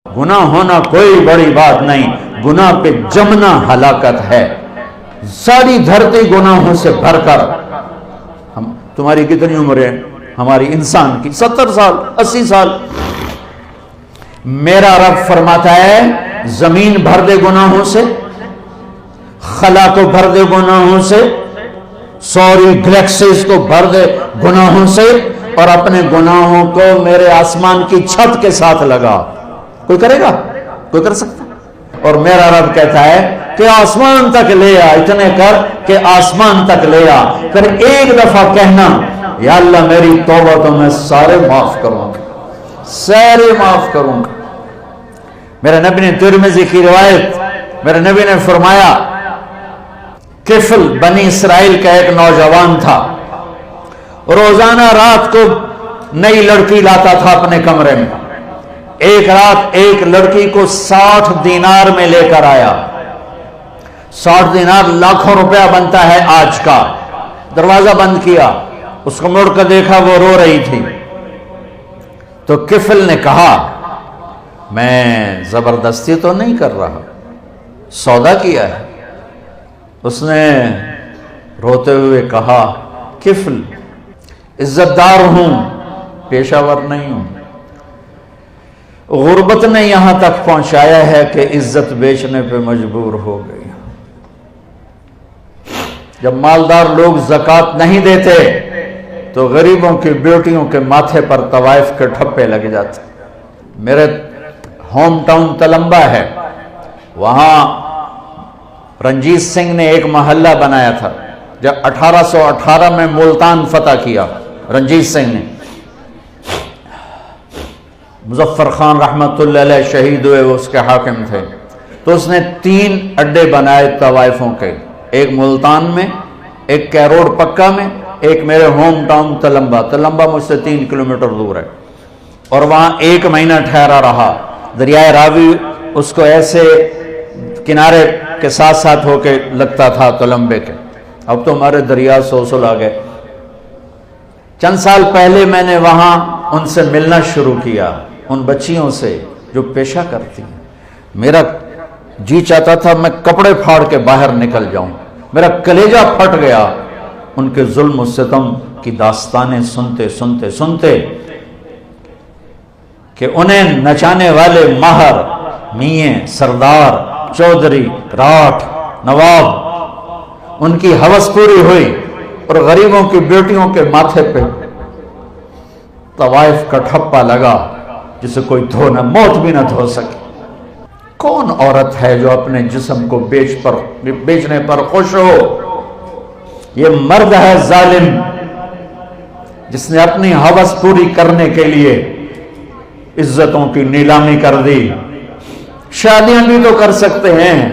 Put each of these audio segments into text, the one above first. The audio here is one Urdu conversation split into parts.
گناہ ہونا کوئی بڑی بات نہیں، گناہ پہ جمنا ہلاکت ہے۔ ساری دھرتی گناہوں سے بھر کر، تمہاری کتنی عمر ہے ہماری انسان کی؟ 70 سال 80 سال۔ میرا رب فرماتا ہے زمین بھر دے گناہوں سے، خلا کو بھر دے گناہوں سے، سوری گلیکسیز کو بھر دے گناہوں سے، اور اپنے گناہوں کو میرے آسمان کی چھت کے ساتھ لگا۔ کوئی کرے گا؟ کوئی کر سکتا؟ اور میرا رب کہتا ہے کہ آسمان تک لے آ، اتنے کر کہ آسمان تک لے آ، پھر ایک دفعہ کہنا یا اللہ میری توبہ تو میں سارے معاف کروں گا، سارے معاف کروں گا۔ میرے نبی نے ترمذی کی روایت، میرے نبی نے فرمایا کفل بنی اسرائیل کا ایک نوجوان تھا، روزانہ رات کو نئی لڑکی لاتا تھا اپنے کمرے میں۔ ایک رات ایک لڑکی کو 60 دینار میں لے کر آیا۔ 60 دینار لاکھوں روپیہ بنتا ہے آج کا۔ دروازہ بند کیا، اس کو مڑ کر دیکھا وہ رو رہی تھی، تو کفل نے کہا میں زبردستی تو نہیں کر رہا، سودا کیا ہے۔ اس نے روتے ہوئے کہا کفل عزت دار ہوں، پیشہ ور نہیں ہوں، غربت نے یہاں تک پہنچایا ہے کہ عزت بیچنے پہ مجبور ہو گئی۔ جب مالدار لوگ زکوٰۃ نہیں دیتے تو غریبوں کی بیٹیوں کے ماتھے پر طوائف کے ٹھپے لگ جاتے۔ میرے ہوم ٹاؤن تلمبا ہے، وہاں رنجیت سنگھ نے ایک محلہ بنایا تھا۔ جب 1818 میں ملتان فتح کیا رنجیت سنگھ نے، مظفر خان رحمت اللہ علیہ شہید ہوئے، وہ اس کے حاکم تھے، تو اس نے 3 اڈے بنائے طوائفوں کے، ایک ملتان میں، ایک کیروڑ پکا میں، ایک میرے ہوم ٹاؤن تلمبا۔ تلمبا مجھ سے 3 کلومیٹر دور ہے، اور وہاں 1 مہینہ ٹھہرا رہا۔ دریائے راوی اس کو ایسے کنارے کے ساتھ ساتھ ہو کے لگتا تھا تلمبے کے۔ اب تو ہمارے دریا سوسل آ گئے۔ چند سال پہلے میں نے وہاں ان سے ملنا شروع کیا، ان بچیوں سے جو پیشہ کرتی ہیں۔ میرا جی چاہتا تھا میں کپڑے پھاڑ کے باہر نکل جاؤں، میرا کلیجہ پھٹ گیا ان کے ظلم و ستم کی داستانیں سنتے سنتے سنتے، کہ انہیں نچانے والے ماہر، میاں، سردار، چودھری، راٹھ، نواب، ان کی ہوس پوری ہوئی، اور غریبوں کی بیٹیوں کے ماتھے پہ طوائف کا ٹھپا لگا جسے کوئی دھو نہ، موت بھی نہ دھو سکے۔ کون عورت ہے جو اپنے جسم کو بیچنے پر خوش ہو؟ یہ مرد ہے ظالم جس نے اپنی ہوس پوری کرنے کے لیے عزتوں کی نیلامی کر دی۔ شادیاں بھی تو کر سکتے ہیں،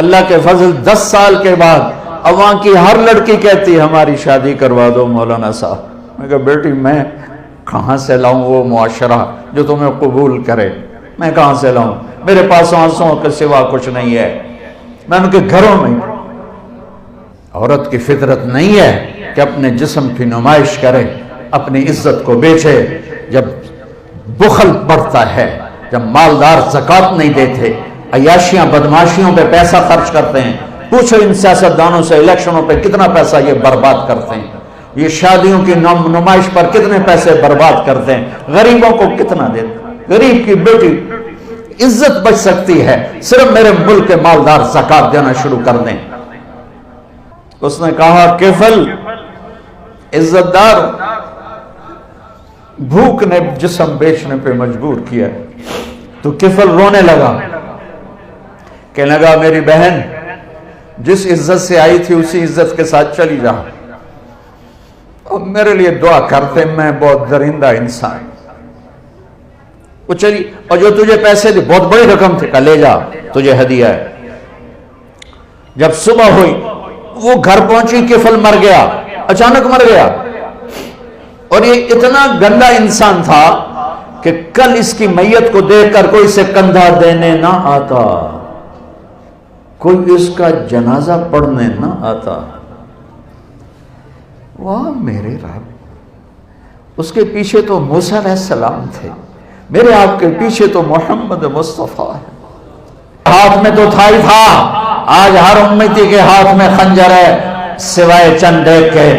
اللہ کے فضل 10 سال کے بعد اب وہاں کی ہر لڑکی کہتی ہے ہماری شادی کروا دو مولانا صاحب۔ میں کہا بیٹی میں کہاں سے لاؤں وہ معاشرہ جو تمہیں قبول کرے؟ میں کہاں سے لاؤں؟ میرے پاس آنسوں کے سوا کچھ نہیں ہے، میں ان کے گھروں میں۔ عورت کی فطرت نہیں ہے کہ اپنے جسم کی نمائش کرے، اپنی عزت کو بیچے۔ جب بخل بڑھتا ہے، جب مالدار زکوٰۃ نہیں دیتے، عیاشیاں بدماشیوں پہ پیسہ خرچ کرتے ہیں، پوچھو ان سیاستدانوں سے الیکشنوں پہ کتنا پیسہ یہ برباد کرتے ہیں، یہ شادیوں کی نمائش پر کتنے پیسے برباد کرتے ہیں، غریبوں کو کتنا دیتے ہیں۔ غریب کی بیٹی عزت بچ سکتی ہے صرف میرے ملک کے مالدار زکوٰۃ دینا شروع کر دیں۔ اس نے کہا کفل عزت دار، بھوک نے جسم بیچنے پہ مجبور کیا۔ تو کفل رونے لگا، کہنے لگا میری بہن جس عزت سے آئی تھی اسی عزت کے ساتھ چلی جا، اور میرے لیے دعا کرتے، میں بہت درندہ انسان۔ وہ چلی، اور جو تجھے پیسے دی بہت بڑی رقم تھی، کہا لے جا تجھے ہدیہ ہے۔ جب صبح ہوئی وہ گھر پہنچی، کفل مر گیا، اچانک مر گیا، اور یہ اتنا گندا انسان تھا کہ کل اس کی میت کو دیکھ کر کوئی سے کندھا دینے نہ آتا، کوئی اس کا جنازہ پڑھنے نہ آتا۔ واہ میرے رب، اس کے پیچھے تو موسیٰ علیہ السلام تھے، میرے آپ کے پیچھے تو محمد مصطفیٰ ہے. ہاتھ میں تو تھا ہی تھا، آج ہر امتی کے ہاتھ میں خنجر ہے سوائے چند ایک کے،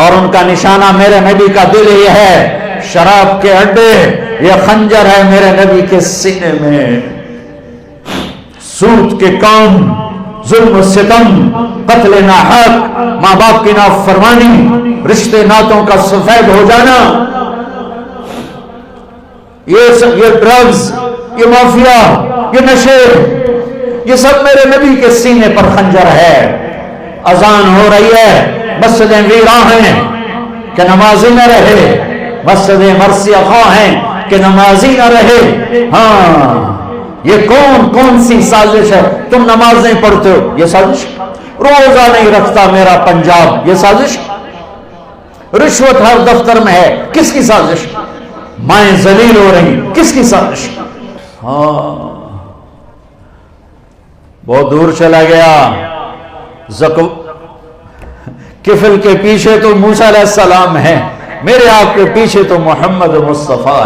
اور ان کا نشانہ میرے نبی کا دل ہی ہے. شراب کے اڈے، یہ خنجر ہے میرے نبی کے سینے میں. سود کے کام، ظلم و ستم، قتل ناحق، ماں باپ کی نافرمانی، رشتے ناتوں کا سفید ہو جانا، یہ ڈرگز، یہ مافیا، یہ نشے، یہ سب میرے نبی کے سینے پر خنجر ہے. اذان ہو رہی ہے، مسجدیں ویراں ہیں کہ نمازی نہ رہے، مسجدیں مرثیہ خواہ ہیں کہ نمازی نہ رہے. ہاں، یہ کون سی سازش ہے؟ تم نماز نہیں پڑھتے ہو، یہ سازش. روزہ نہیں رکھتا میرا پنجاب، یہ سازش. رشوت ہر دفتر میں ہے، کس کی سازش؟ مائیں ذلیل ہو رہی، کس کی سازش؟ ہاں، بہت دور چلا گیا. کفل کے پیچھے تو موسیٰ علیہ السلام ہے، میرے آپ کے پیچھے تو محمد مصطفیٰ ہے.